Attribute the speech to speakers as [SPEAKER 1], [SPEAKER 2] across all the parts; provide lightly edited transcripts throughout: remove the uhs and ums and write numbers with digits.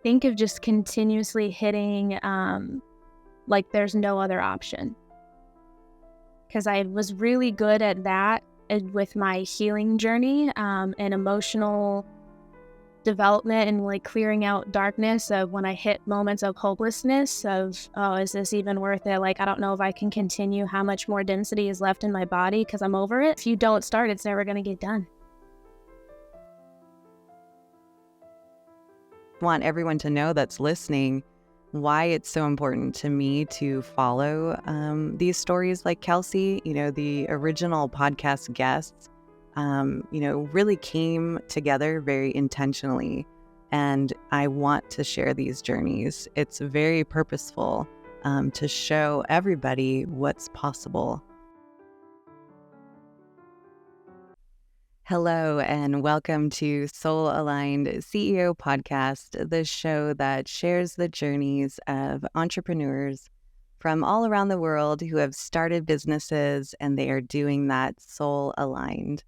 [SPEAKER 1] think of just continuously hitting like there's no other option. Because I was really good at that with my healing journey and emotional development and like clearing out darkness of when I hit moments of hopelessness of, oh, is this even worth it? Like, I don't know if I can continue, how much more density is left in my body because I'm over it. If you don't start, it's never going to get done.
[SPEAKER 2] I want everyone to know that's listening why it's so important to me to follow these stories like Kelsey. The original podcast guests really came together very intentionally. And I want to share these journeys. It's very purposeful to show everybody what's possible. Hello, and welcome to Soul Aligned CEO Podcast, the show that shares the journeys of entrepreneurs from all around the world who have started businesses and they are doing that soul aligned.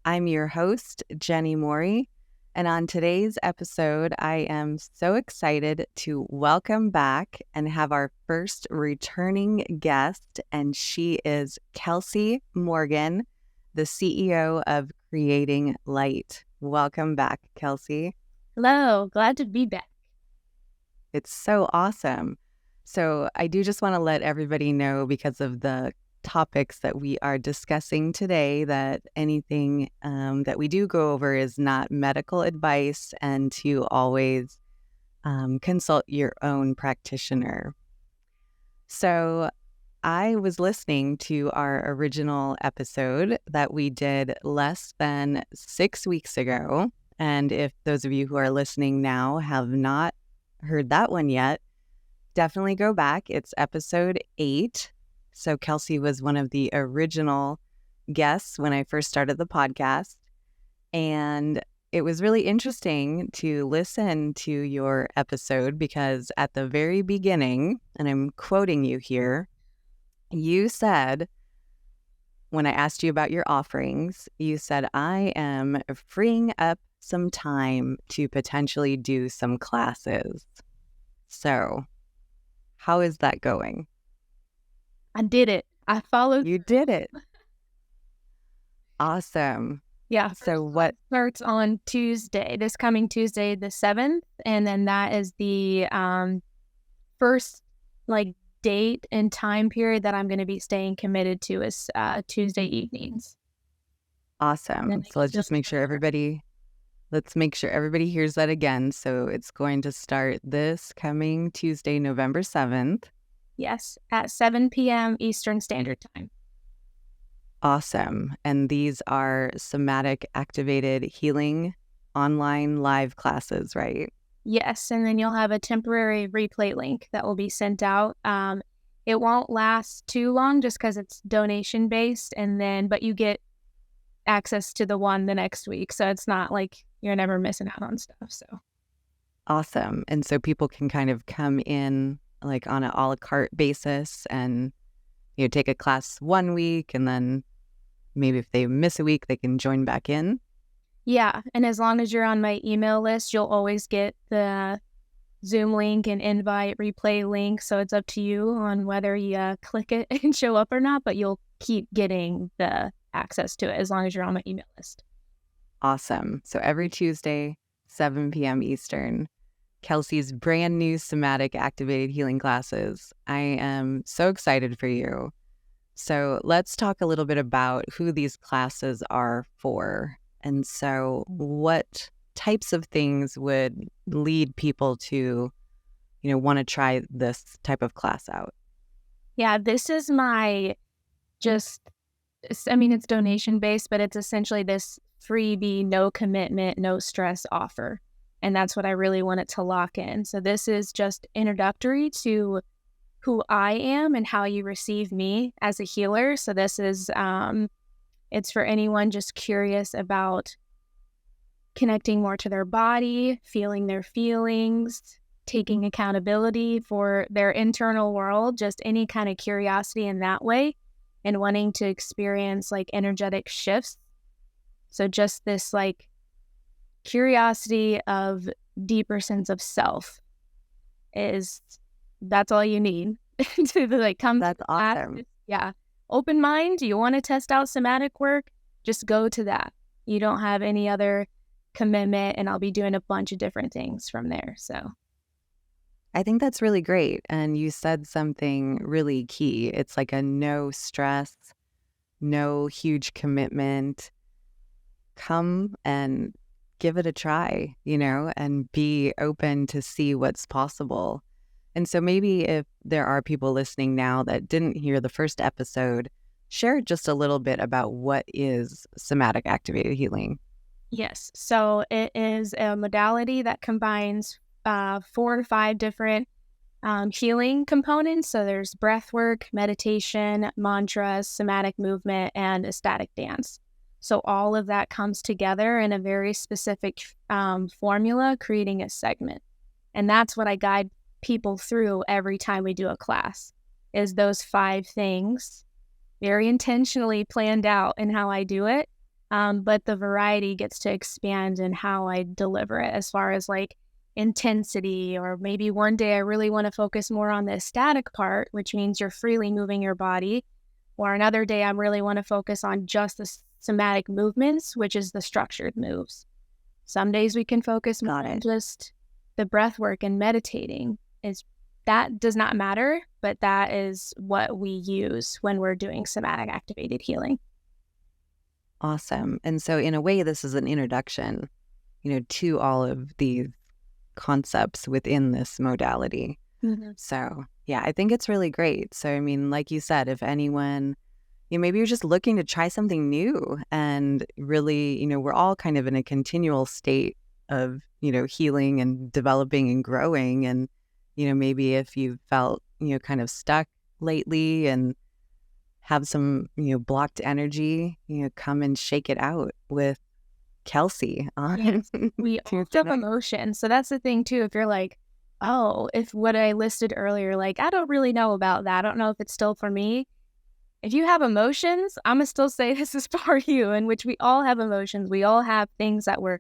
[SPEAKER 2] I'm your host, Jenny Morey, and on today's episode, I am so excited to welcome back and have our first returning guest, and she is Kelsey Morgan, the CEO of Creating Light. Welcome back, Kelsey.
[SPEAKER 1] Hello, glad to be back.
[SPEAKER 2] It's so awesome. So I do just want to let everybody know, because of the topics that we are discussing today, that anything that we do go over is not medical advice, and to always consult your own practitioner. So I was listening to our original episode that we did less than 6 weeks ago. And if those of you who are listening now have not heard that one yet, definitely go back. It's episode 8. So Kelsey was one of the original guests when I first started the podcast. And it was really interesting to listen to your episode because at the very beginning, and I'm quoting you here, you said, when I asked you about your offerings, you said, I am freeing up some time to potentially do some classes. So how is that going?
[SPEAKER 1] I did it. I followed.
[SPEAKER 2] You did it. Awesome.
[SPEAKER 1] Yeah.
[SPEAKER 2] So what
[SPEAKER 1] starts on Tuesday, this coming Tuesday, the 7th. And then that is the first date and time period that I'm going to be staying committed to is Tuesday evenings.
[SPEAKER 2] Awesome. So let's make sure everybody hears that again. So it's going to start this coming Tuesday, November 7th.
[SPEAKER 1] Yes, at 7 p.m. Eastern Standard Time.
[SPEAKER 2] Awesome. And these are Somatic Activated Healing online live classes, right?
[SPEAKER 1] Yes, and then you'll have a temporary replay link that will be sent out. It won't last too long just because it's donation based, but you get access to the one the next week. So it's not like you're never missing out on stuff. So
[SPEAKER 2] awesome. And so people can kind of come in like on an a la carte basis and take a class 1 week, and then maybe if they miss a week, they can join back in.
[SPEAKER 1] Yeah, and as long as you're on my email list, you'll always get the Zoom link and invite replay link. So it's up to you on whether you click it and show up or not, but you'll keep getting the access to it as long as you're on my email list.
[SPEAKER 2] Awesome. So every Tuesday, 7 p.m. Eastern, Kelsey's brand new Somatic Activated Healing classes. I am so excited for you. So let's talk a little bit about who these classes are for. And so what types of things would lead people to, want to try this type of class out?
[SPEAKER 1] Yeah, this is it's donation based, but it's essentially this freebie, no commitment, no stress offer. And that's what I really wanted to lock in. So this is just introductory to who I am and how you receive me as a healer. So this is, it's for anyone just curious about connecting more to their body, feeling their feelings, taking accountability for their internal world, just any kind of curiosity in that way, and wanting to experience energetic shifts. So just this curiosity of deeper sense of self. That's all you need to like come
[SPEAKER 2] That's
[SPEAKER 1] to
[SPEAKER 2] awesome.
[SPEAKER 1] that. Yeah. Open mind. You want to test out somatic work? Just go to that. You don't have any other commitment, and I'll be doing a bunch of different things from there. So
[SPEAKER 2] I think that's really great. And you said something really key. It's like a no stress, no huge commitment. Come and give it a try, and be open to see what's possible. And so maybe if there are people listening now that didn't hear the first episode, share just a little bit about what is somatic activated healing.
[SPEAKER 1] yes. So it is a modality that combines 4 to 5 different healing components. So there's breath work, meditation, mantras, somatic movement, and ecstatic dance. So all of that comes together in a very specific formula, creating a segment. And that's what I guide people through every time we do a class, is those 5 things, very intentionally planned out in how I do it. But the variety gets to expand in how I deliver it, as far as like intensity, or maybe one day I really want to focus more on the static part, which means you're freely moving your body, or another day I really want to focus on just the somatic movements, which is the structured moves. Some days we can focus more on just the breath work and meditating. That does not matter, but that is what we use when we're doing somatic activated healing.
[SPEAKER 2] Awesome. And so in a way, this is an introduction, to all of these concepts within this modality.
[SPEAKER 1] Mm-hmm.
[SPEAKER 2] So yeah, I think it's really great. So, I mean, like you said, if anyone, maybe you're just looking to try something new, and really, we're all kind of in a continual state of, healing and developing and growing. And, maybe if you felt, kind of stuck lately and have some, blocked energy, come and shake it out with Kelsey.
[SPEAKER 1] Yes. We all have emotions. So that's the thing too. If you're like, oh, if what I listed earlier, like, I don't really know about that, I don't know if it's still for me. If you have emotions, I'm going to still say this is for you, in which we all have emotions. We all have things that we're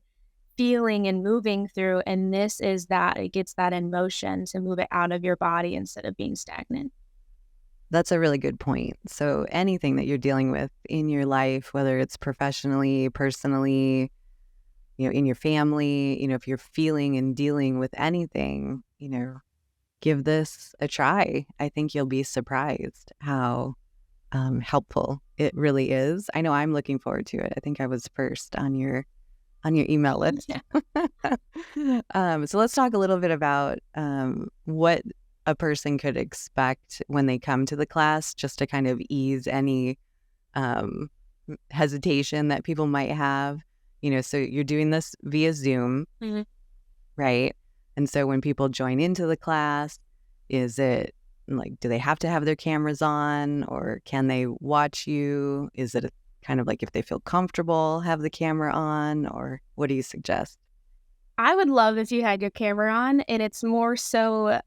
[SPEAKER 1] feeling and moving through. And this is that. It gets that emotion to move it out of your body instead of being stagnant.
[SPEAKER 2] That's a really good point. So anything that you're dealing with in your life, whether it's professionally, personally, in your family, if you're feeling and dealing with anything, give this a try. I think you'll be surprised how helpful it really is. I know I'm looking forward to it. I think I was first on your email list.
[SPEAKER 1] Yeah.
[SPEAKER 2] So let's talk a little bit about what a person could expect when they come to the class, just to kind of ease any hesitation that people might have. So you're doing this via Zoom,
[SPEAKER 1] Mm-hmm.
[SPEAKER 2] right? And so when people join into the class, is it like, do they have to have their cameras on, or can they watch you? Is it kind of like, if they feel comfortable, have the camera on, or what do you suggest?
[SPEAKER 1] I would love if you had your camera on, and it's more so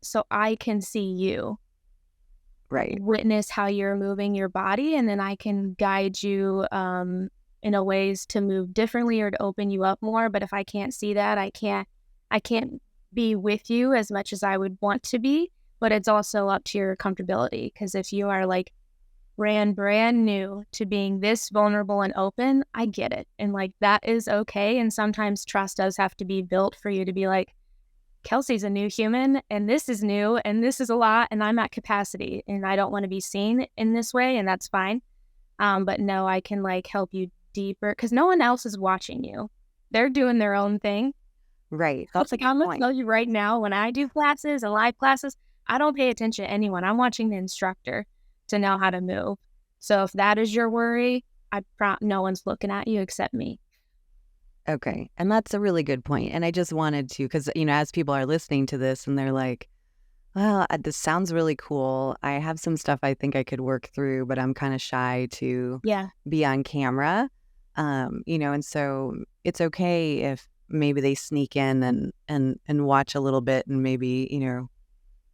[SPEAKER 1] so I can see you.
[SPEAKER 2] Right.
[SPEAKER 1] Witness how you're moving your body, and then I can guide you in a ways to move differently or to open you up more. But if I can't see that, I can't be with you as much as I would want to be. But it's also up to your comfortability, because if you are like brand new to being this vulnerable and open, I get it. And like, that is okay. And sometimes trust does have to be built for you to be like, Kelsey's a new human, and this is new, and this is a lot, and I'm at capacity, and I don't want to be seen in this way, and that's fine. But no, I can like help you deeper, because no one else is watching you. They're doing their own thing.
[SPEAKER 2] Right.
[SPEAKER 1] That's like, I'm going to tell you right now, when I do classes and live classes, I don't pay attention to anyone. I'm watching the instructor to know how to move. So if that is your worry, no one's looking at you except me.
[SPEAKER 2] Okay. And that's a really good point. And I just wanted to, because, as people are listening to this and they're like, well, this sounds really cool. I have some stuff I think I could work through, but I'm kind of shy to be on camera. And so it's okay if maybe they sneak in and watch a little bit and maybe,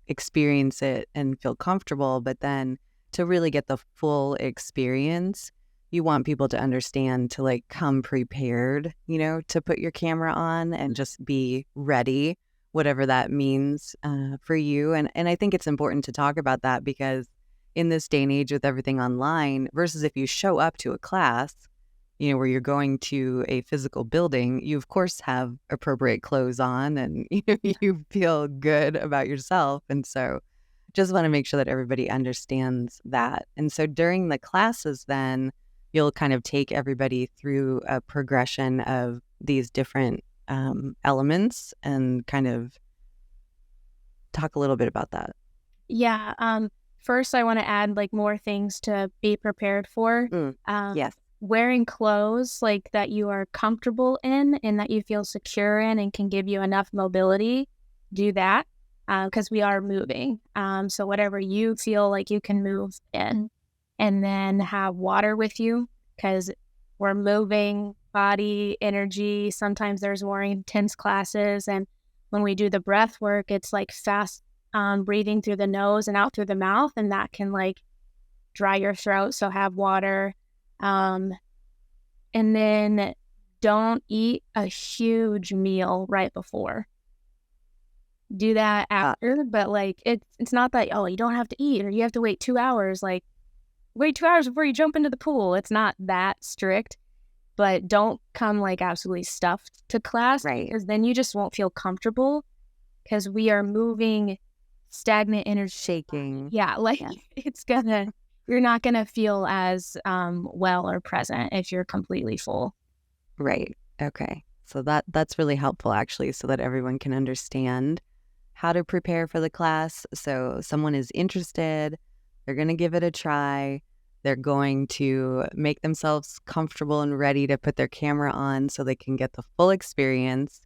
[SPEAKER 2] experience it and feel comfortable, but then to really get the full experience, you want people to understand to like come prepared, to put your camera on and just be ready, whatever that means for you. And I think it's important to talk about that because in this day and age with everything online versus if you show up to a class, where you're going to a physical building, you of course have appropriate clothes on and you feel good about yourself. And so just want to make sure that everybody understands that. And so during the classes, then you'll kind of take everybody through a progression of these different elements and kind of talk a little bit about that.
[SPEAKER 1] Yeah. First, I want to add like more things to be prepared for.
[SPEAKER 2] Yes.
[SPEAKER 1] Wearing clothes like that you are comfortable in and that you feel secure in and can give you enough mobility, do that because we are moving. So whatever you feel like you can move in, and then have water with you because we're moving body, energy. Sometimes there's more intense classes. And when we do the breath work, it's like fast breathing through the nose and out through the mouth. And that can like dry your throat. So have water. And then don't eat a huge meal right before. Do that after, but like it's not that, oh, you don't have to eat or you have to wait 2 hours. Like wait 2 hours before you jump into the pool. It's not that strict, but don't come like absolutely stuffed to class,
[SPEAKER 2] right?
[SPEAKER 1] Because then you just won't feel comfortable because we are moving stagnant energy.
[SPEAKER 2] Shaking.
[SPEAKER 1] Yeah, like you're not gonna feel as well or present if you're completely full.
[SPEAKER 2] Right. Okay. So that's really helpful actually, so that everyone can understand how to prepare for the class. So someone is interested, they're going to give it a try. They're going to make themselves comfortable and ready to put their camera on so they can get the full experience,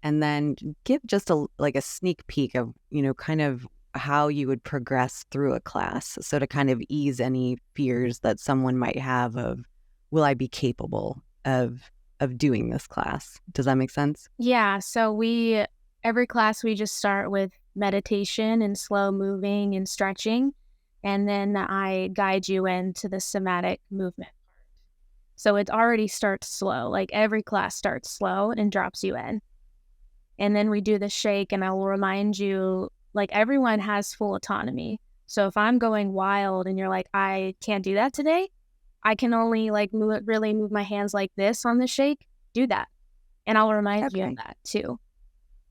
[SPEAKER 2] and then give just a sneak peek of, kind of how you would progress through a class. So to kind of ease any fears that someone might have of, will I be capable of doing this class? Does that make sense?
[SPEAKER 1] Yeah. So every class we just start with meditation and slow moving and stretching. And then I guide you into the somatic movement part. So it already starts slow. Like every class starts slow and drops you in. And then we do the shake, and I will remind you, like everyone has full autonomy. So if I'm going wild and you're like, I can't do that today, I can only like really move my hands like this on the shake, do that. And I'll remind you of that too.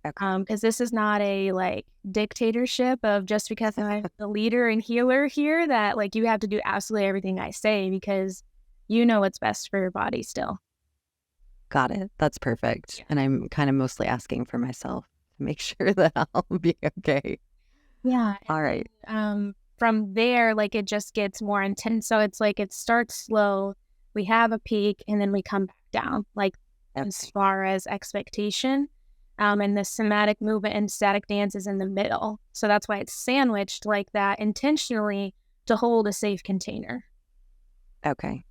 [SPEAKER 2] Okay.
[SPEAKER 1] Because this is not a like dictatorship of just because I'm the leader and healer here that like you have to do absolutely everything I say, because you know what's best for your body still.
[SPEAKER 2] Got it. That's perfect. Yeah. And I'm kind of mostly asking for myself to make sure that I'll be okay.
[SPEAKER 1] Yeah.
[SPEAKER 2] All right.
[SPEAKER 1] From there, like it just gets more intense. So it's like it starts slow, we have a peak, and then we come back down, like as far as expectation. And the somatic movement and static dance is in the middle. So that's why it's sandwiched like that intentionally to hold a safe container.
[SPEAKER 2] Okay.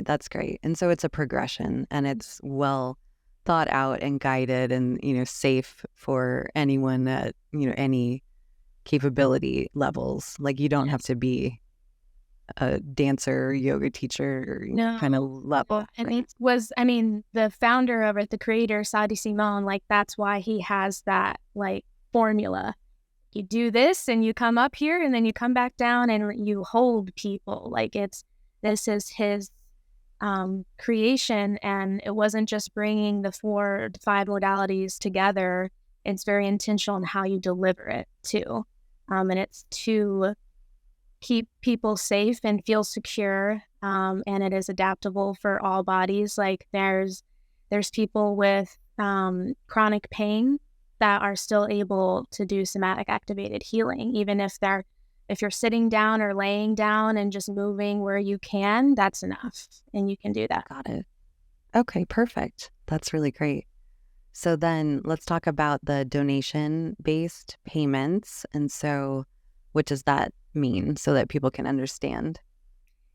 [SPEAKER 2] That's great. And so it's a progression, and it's well thought out and guided and, safe for anyone at, any capability levels. Like you don't have to be a dancer, yoga teacher, kind of level.
[SPEAKER 1] And it was, the founder of it, the creator, Sadi Simon, like that's why he has that like formula. You do this and you come up here and then you come back down and you hold people. Like this is his creation, and it wasn't just bringing the 4 to 5 modalities together. It's very intentional in how you deliver it too. And it's to keep people safe and feel secure. And it is adaptable for all bodies. Like there's people with chronic pain that are still able to do somatic activated healing, even if you're sitting down or laying down and just moving where you can, that's enough. And you can do that.
[SPEAKER 2] Got it. Okay, perfect. That's really great. So then let's talk about the donation-based payments. And so what does that mean so that people can understand?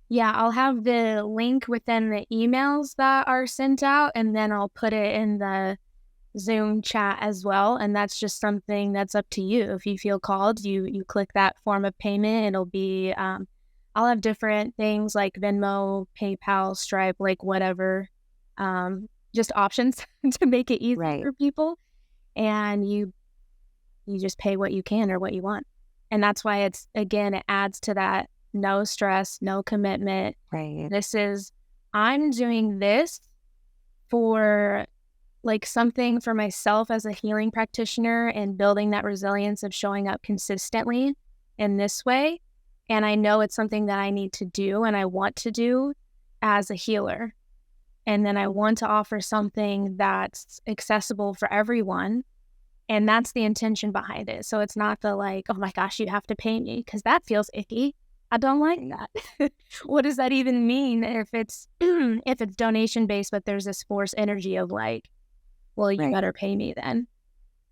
[SPEAKER 1] Yeah, I'll have the link within the emails that are sent out, and then I'll put it in the Zoom chat as well. And that's just something that's up to you. If you feel called, you click that form of payment. It'll be, I'll I'll have different things like Venmo, PayPal, Stripe, like whatever, just options to make it easy
[SPEAKER 2] Right.
[SPEAKER 1] for people. And you just pay what you can or what you want. And that's why it adds to that no stress, no commitment.
[SPEAKER 2] Right.
[SPEAKER 1] I'm doing this for like something for myself as a healing practitioner and building that resilience of showing up consistently in this way. And I know it's something that I need to do and I want to do as a healer. And then I want to offer something that's accessible for everyone. And that's the intention behind it. So it's not the like, oh my gosh, you have to pay me, because that feels icky. I don't like that. What does that even mean if it's if it's donation based, but there's this force energy of like, well, you
[SPEAKER 2] Right.
[SPEAKER 1] better pay me then.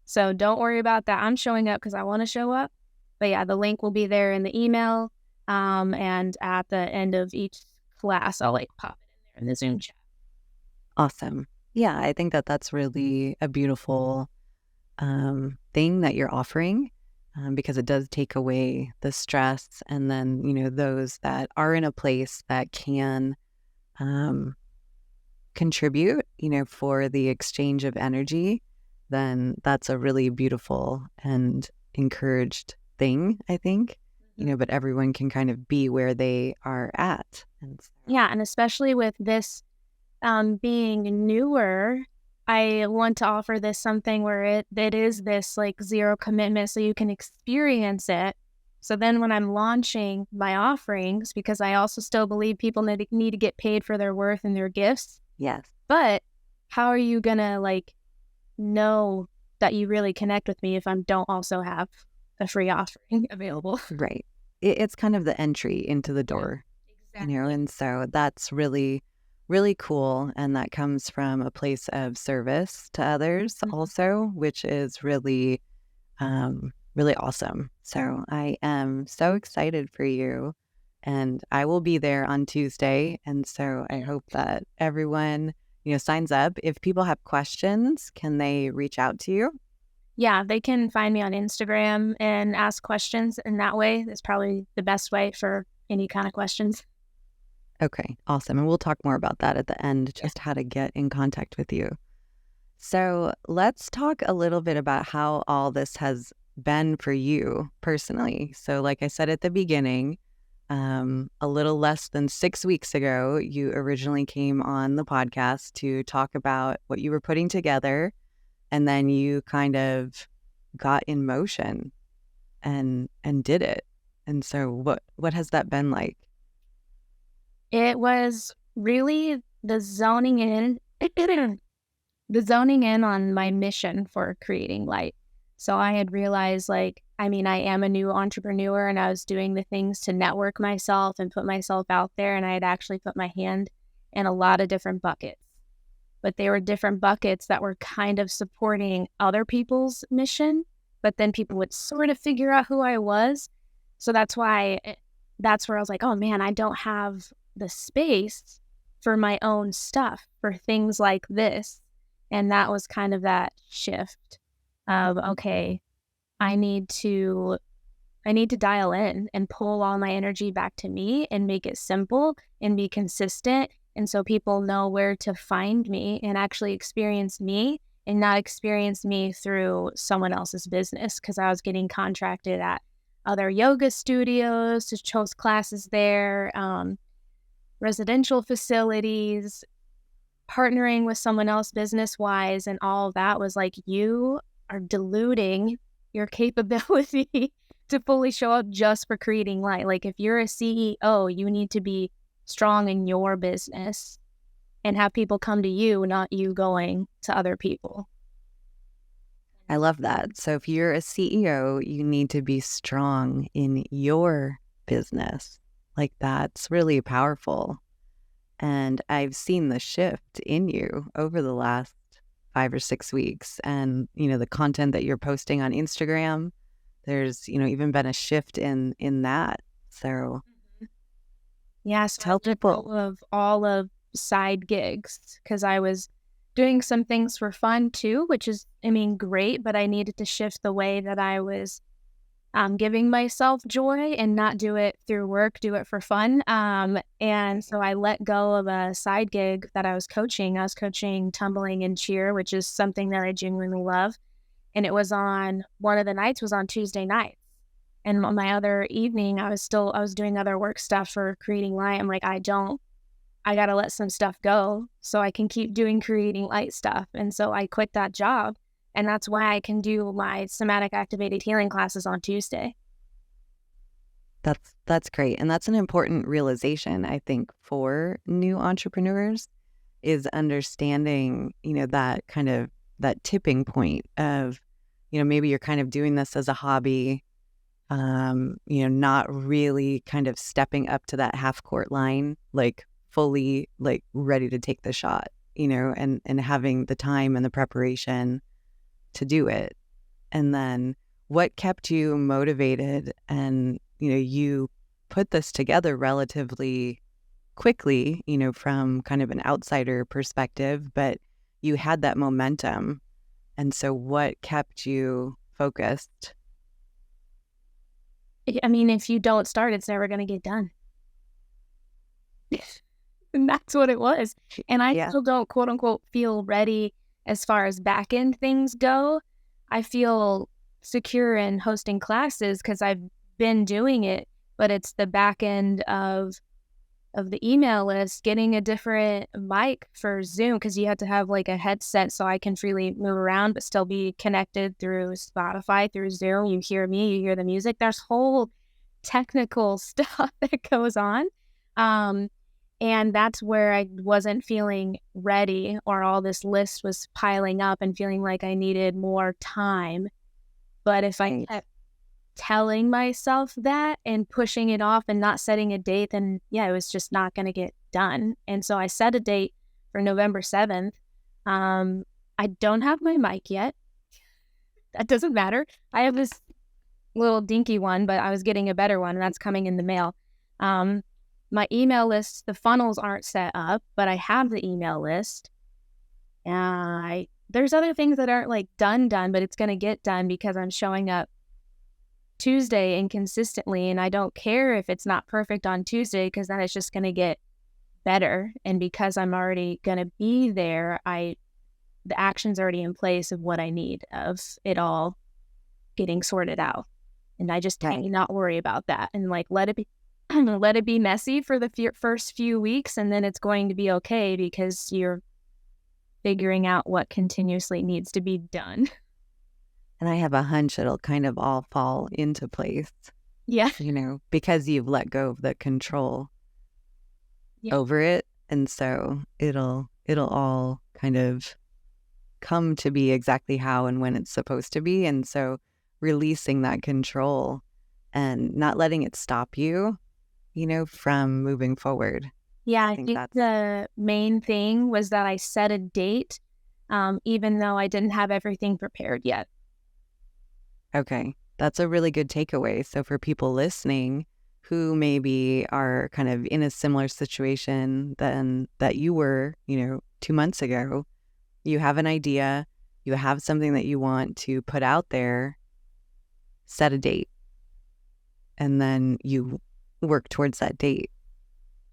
[SPEAKER 1] So don't worry about that. I'm showing up because I want to show up. But yeah, the link will be there in the email. And at the end of each class, I'll like pop it in there in the Zoom chat.
[SPEAKER 2] Awesome. Yeah, I think that that's really a beautiful thing that you're offering, because it does take away the stress. And then, those that are in a place that can contribute, for the exchange of energy, then that's a really beautiful and encouraged thing, I think. But everyone can kind of be where they are at. And so,
[SPEAKER 1] Yeah, and especially with this being newer, I want to offer this something where it is this like zero commitment so you can experience it. So then when I'm launching my offerings, because I also still believe people need to get paid for their worth and their gifts.
[SPEAKER 2] yes.
[SPEAKER 1] But how are you going to like know that you really connect with me if I don't also have a free offering available?
[SPEAKER 2] Right. It's kind of the entry into the door,
[SPEAKER 1] Exactly.
[SPEAKER 2] and so that's really, really cool. And that comes from a place of service to others also, which is really, really awesome. So I am so excited for you, and I will be there on Tuesday. And so I hope that everyone, signs up. If people have questions, can they reach out to you?
[SPEAKER 1] Yeah, they can find me on Instagram and ask questions in that way. That's probably the best way for any kind of questions.
[SPEAKER 2] Okay, awesome. And we'll talk more about that at the end, just how to get in contact with you. So let's talk a little bit about how all this has been for you personally. So like I said at the beginning, a little less than 6 weeks ago, you originally came on the podcast to talk about what you were putting together, and then you kind of got in motion and did it. And so what has that been like?
[SPEAKER 1] It was really the zoning in, the zoning in on my mission for creating light. So I had realized I am a new entrepreneur and I was doing the things to network myself and put myself out there. And I had actually put my hand in a lot of different buckets, but they were different buckets that were kind of supporting other people's mission. But then people would sort of figure out who I was. So that's where I was like, oh man, I don't have the space for my own stuff, for things like this. And that was kind of that shift of, okay, I need to dial in and pull all my energy back to me and make it simple and be consistent. And so people know where to find me and actually experience me and not experience me through someone else's business. Because I was getting contracted at other yoga studios to host classes there, residential facilities, partnering with someone else business-wise, and all of that was like, you are diluting your capability to fully show up just for creating light. Like if you're a CEO, you need to be strong in your business and have people come to you, not you going to other people.
[SPEAKER 2] I love that. So if you're a CEO, you need to be strong in your business. Like that's really powerful. And I've seen the shift in you over the last 5 or 6 weeks. And, the content that you're posting on Instagram, there's, even been a shift in that. So
[SPEAKER 1] yeah, so
[SPEAKER 2] tell people
[SPEAKER 1] of all of side gigs, because I was doing some things for fun too, which is, great, but I needed to shift the way that I was giving myself joy and not do it through work, do it for fun. And so I let go of a side gig that I was coaching. I was coaching tumbling and cheer, which is something that I genuinely love. And it was one of the nights was on Tuesday night. And on my other evening, I was doing other work stuff for Creating Light. I'm like, I got to let some stuff go so I can keep doing Creating Light stuff. And so I quit that job. And that's why I can do my Somatic Activated Healing classes on Tuesday.
[SPEAKER 2] That's great. And that's an important realization, I think, for new entrepreneurs, is understanding, that kind of that tipping point of, maybe you're kind of doing this as a hobby, not really kind of stepping up to that half court line, like fully like ready to take the shot, and having the time and the preparation to do it. And then what kept you motivated? And, you put this together relatively quickly, from kind of an outsider perspective, but you had that momentum. And so what kept you focused?
[SPEAKER 1] I mean, if you don't start, it's never going to get done. And that's what it was. And I still don't, quote unquote, feel ready as far as back end things go. I feel secure in hosting classes because I've been doing it, but it's the back end of the email list, getting a different mic for Zoom, because you have to have like a headset so I can freely move around but still be connected through Spotify, through Zoom. You hear me, you hear the music. There's whole technical stuff that goes on. And that's where I wasn't feeling ready, or all this list was piling up and feeling like I needed more time. But if I kept telling myself that and pushing it off and not setting a date, then it was just not going to get done. And so I set a date for November 7th. I don't have my mic yet. That doesn't matter. I have this little dinky one, but I was getting a better one, and that's coming in the mail. My email list, the funnels aren't set up, but I have the email list. There's other things that aren't like done, but it's going to get done because I'm showing up Tuesday inconsistently, and I don't care if it's not perfect on Tuesday, because then it's just going to get better. And because I'm already going to be there, the action's already in place of what I need, of it all getting sorted out. And I just not worry about that, and like let it be messy for the first few weeks, and then it's going to be okay because you're figuring out what continuously needs to be done.
[SPEAKER 2] And I have a hunch it'll kind of all fall into place.
[SPEAKER 1] Yeah.
[SPEAKER 2] Because you've let go of the control over it. And so it'll all kind of come to be exactly how and when it's supposed to be. And so releasing that control and not letting it stop you, from moving forward.
[SPEAKER 1] Yeah, I think the main thing was that I set a date, even though I didn't have everything prepared yet.
[SPEAKER 2] Okay, that's a really good takeaway. So for people listening who maybe are kind of in a similar situation than that you were, 2 months ago, you have an idea, you have something that you want to put out there, set a date, and then you work towards that date.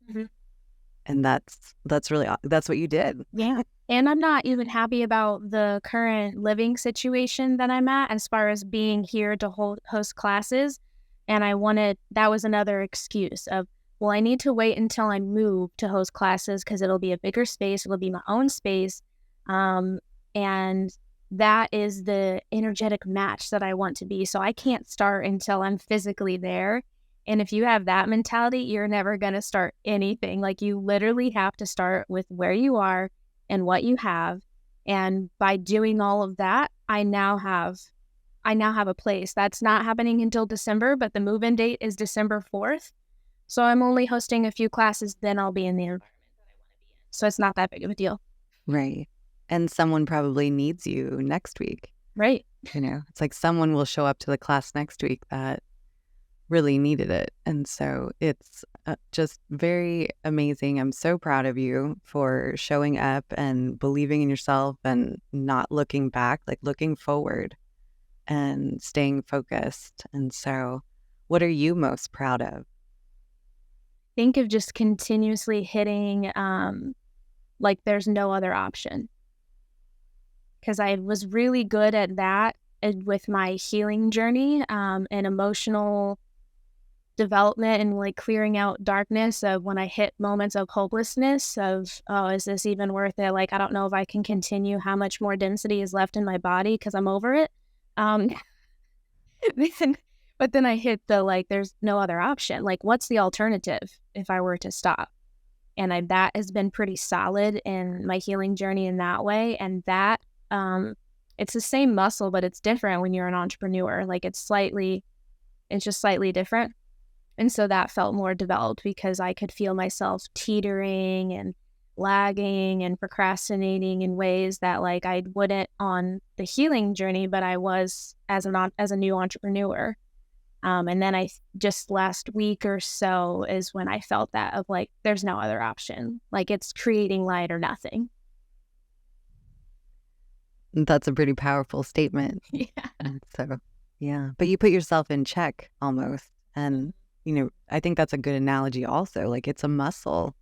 [SPEAKER 1] Mm-hmm.
[SPEAKER 2] And that's what you did.
[SPEAKER 1] Yeah. And I'm not even happy about the current living situation that I'm at as far as being here to host classes. And that was another excuse of, well, I need to wait until I move to host classes because it'll be a bigger space. It'll be my own space. And that is the energetic match that I want to be. So I can't start until I'm physically there. And if you have that mentality, you're never going to start anything. Like, you literally have to start with where you are and what you have. And by doing all of that, I now have a place. That's not happening until December, but the move-in date is December 4th. So I'm only hosting a few classes, then I'll be in the environment that I want to be in. So it's not that big of a deal.
[SPEAKER 2] Right. And someone probably needs you next week.
[SPEAKER 1] Right.
[SPEAKER 2] It's like someone will show up to the class next week that really needed it. And so it's just very amazing. I'm so proud of you for showing up and believing in yourself and not looking back, like looking forward. and staying focused. And so, what are you most proud of?
[SPEAKER 1] Think of just continuously hitting, like there's no other option. Because I was really good at that with my healing journey, and emotional development and like clearing out darkness of when I hit moments of hopelessness of, oh, is this even worth it? Like, I don't know if I can continue, how much more density is left in my body because I'm over it. Um, then, but then I hit the, like, there's no other option. Like, what's the alternative if I were to stop? And that has been pretty solid in my healing journey in that way. And that, it's the same muscle, but it's different when you're an entrepreneur. Like it's just slightly different. And so that felt more developed because I could feel myself teetering and lagging and procrastinating in ways that like I wouldn't on the healing journey, but I was as a new entrepreneur. And then just last week or so is when I felt that of like, there's no other option. Like it's creating light or nothing.
[SPEAKER 2] That's a pretty powerful statement.
[SPEAKER 1] Yeah.
[SPEAKER 2] And so, yeah, but you put yourself in check almost. And, I think that's a good analogy also. Like it's a muscle,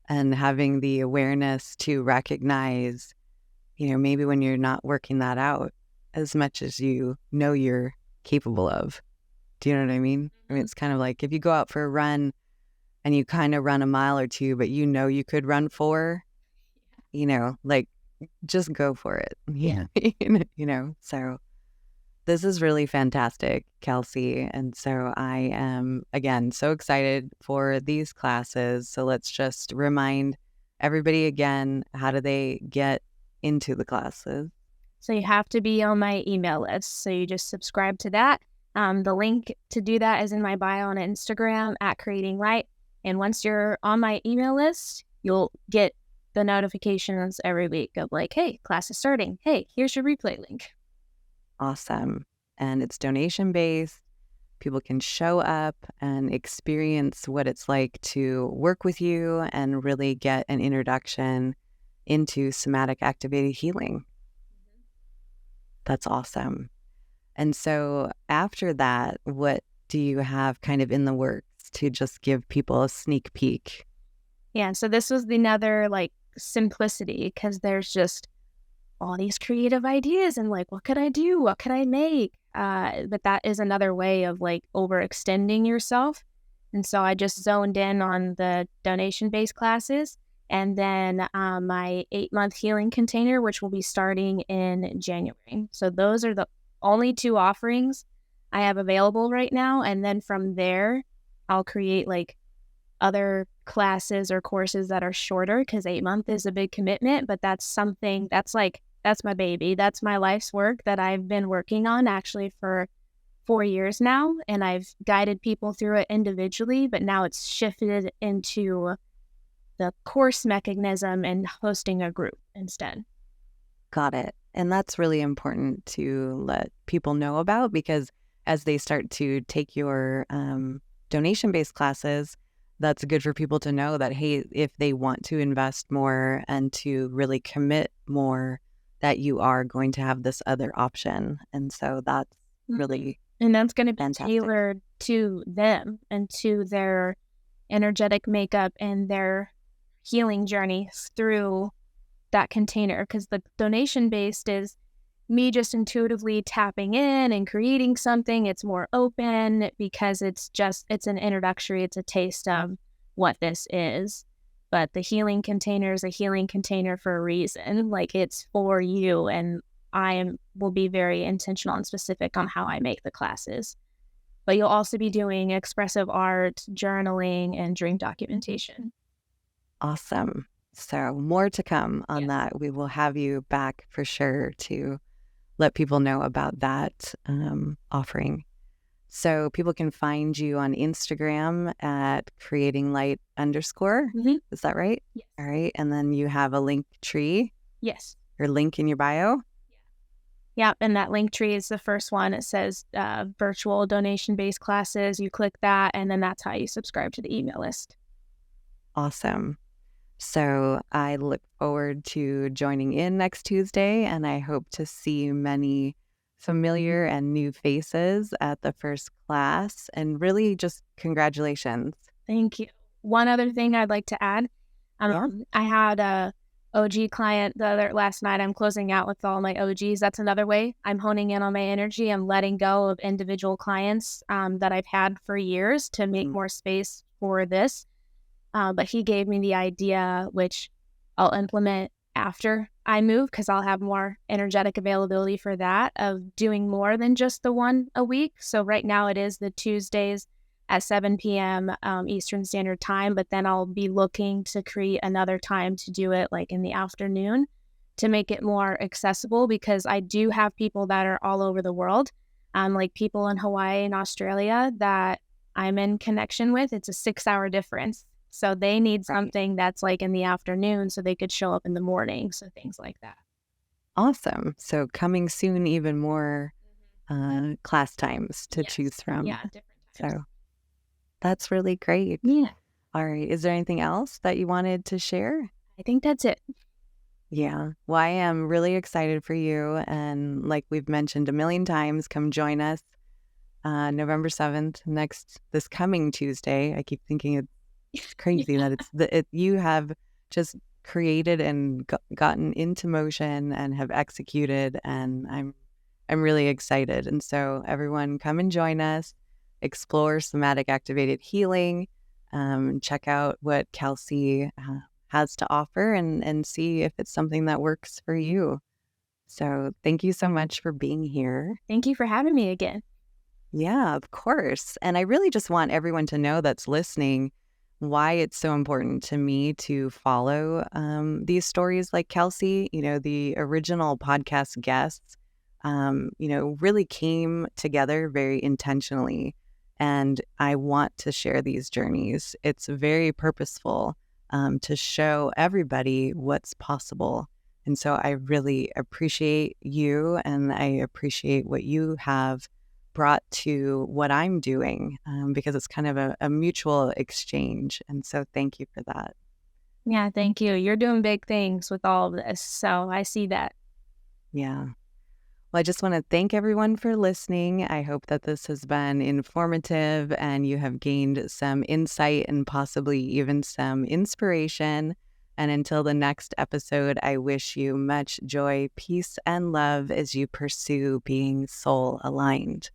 [SPEAKER 2] and having the awareness to recognize, maybe when you're not working that out as much as you're capable of. Do you know what I mean? I mean, it's kind of like if you go out for a run and you kind of run a mile or two, but you could run 4, like just go for it.
[SPEAKER 1] Yeah.
[SPEAKER 2] So this is really fantastic, Kelsey. And so I am, again, so excited for these classes. So let's just remind everybody again, how do they get into the classes?
[SPEAKER 1] So you have to be on my email list. So you just subscribe to that. The link to do that is in my bio on Instagram at Creating Light. And once you're on my email list, you'll get the notifications every week of like, hey, class is starting. Hey, here's your replay link.
[SPEAKER 2] Awesome. And it's donation based. People can show up and experience what it's like to work with you and really get an introduction into somatic activated healing. That's awesome. And so after that, what do you have kind of in the works to just give people a sneak peek?
[SPEAKER 1] Yeah, so this was another like simplicity because there's just all these creative ideas and like, what could I do? What could I make? But that is another way of like overextending yourself. And so I just zoned in on the donation-based classes and then my 8-month healing container, which will be starting in January. So those are the only 2 offerings I have available right now. And then from there, I'll create like other classes or courses that are shorter because 8-month is a big commitment, but that's something that's my baby. That's my life's work that I've been working on actually for 4 years now. And I've guided people through it individually, but now it's shifted into the course mechanism and hosting a group instead.
[SPEAKER 2] Got it. And that's really important to let people know about because as they start to take your donation-based classes, that's good for people to know that, hey, if they want to invest more and to really commit more, that you are going to have this other option. And so that's really
[SPEAKER 1] and that's going to be
[SPEAKER 2] fantastic.
[SPEAKER 1] Tailored to them and to their energetic makeup and their healing journey through that container. Because the donation-based is me just intuitively tapping in and creating something. It's more open because it's an introductory, it's a taste of what this is. But the healing container is a healing container for a reason. Like it's for you, and will be very intentional and specific on how I make the classes. But you'll also be doing expressive art, journaling, and dream documentation.
[SPEAKER 2] Awesome. So more to come on that. We will have you back for sure to let people know about that offering. So people can find you on Instagram at creatinglight_.
[SPEAKER 1] Mm-hmm.
[SPEAKER 2] Is that right?
[SPEAKER 1] Yes.
[SPEAKER 2] All right. And then you have a link tree.
[SPEAKER 1] Yes.
[SPEAKER 2] Or link in your bio.
[SPEAKER 1] Yeah. And that link tree is the first one. It says virtual donation-based classes. You click that, and then that's how you subscribe to the email list.
[SPEAKER 2] Awesome. So I look forward to joining in next Tuesday, and I hope to see many familiar and new faces at the first class. And really just congratulations.
[SPEAKER 1] Thank you. One other thing I'd like to add.
[SPEAKER 2] Yeah.
[SPEAKER 1] I had a OG client last night. I'm closing out with all my OGs. That's another way I'm honing in on my energy. I'm letting go of individual clients that I've had for years to make more space for this. But he gave me the idea, which I'll implement after I move, because I'll have more energetic availability for that, of doing more than just the one a week. So right now it is the Tuesdays at 7 p.m. Eastern Standard Time, but then I'll be looking to create another time to do it like in the afternoon to make it more accessible, because I do have people that are all over the world, like people in Hawaii and Australia that I'm in connection with. It's a 6-hour difference. So they need something that's like in the afternoon so they could show up in the morning. So things like that.
[SPEAKER 2] Awesome. So coming soon, even more class times to choose from.
[SPEAKER 1] Yeah, different times.
[SPEAKER 2] So that's really great.
[SPEAKER 1] Yeah.
[SPEAKER 2] All right. Is there anything else that you wanted to share?
[SPEAKER 1] I think that's it.
[SPEAKER 2] Yeah. Well, I am really excited for you. And like we've mentioned a million times, come join us November 7th, this coming Tuesday. I keep thinking it's crazy that you have just created and gotten into motion and have executed, and I'm really excited. And so everyone, come and join us, explore Somatic Activated Healing, check out what Kelsey has to offer, and see if it's something that works for you. So thank you so much for being here.
[SPEAKER 1] Thank you for having me again.
[SPEAKER 2] Yeah, of course. And I really just want everyone to know that's listening why it's so important to me to follow these stories like Kelsey. The original podcast guests, really came together very intentionally. And I want to share these journeys. It's very purposeful to show everybody what's possible. And so I really appreciate you, and I appreciate what you have brought to what I'm doing, because it's kind of a mutual exchange. And so thank you for that.
[SPEAKER 1] Yeah, thank you. You're doing big things with all of this. So I see that.
[SPEAKER 2] Yeah. Well, I just want to thank everyone for listening. I hope that this has been informative and you have gained some insight and possibly even some inspiration. And until the next episode, I wish you much joy, peace, and love as you pursue being soul aligned.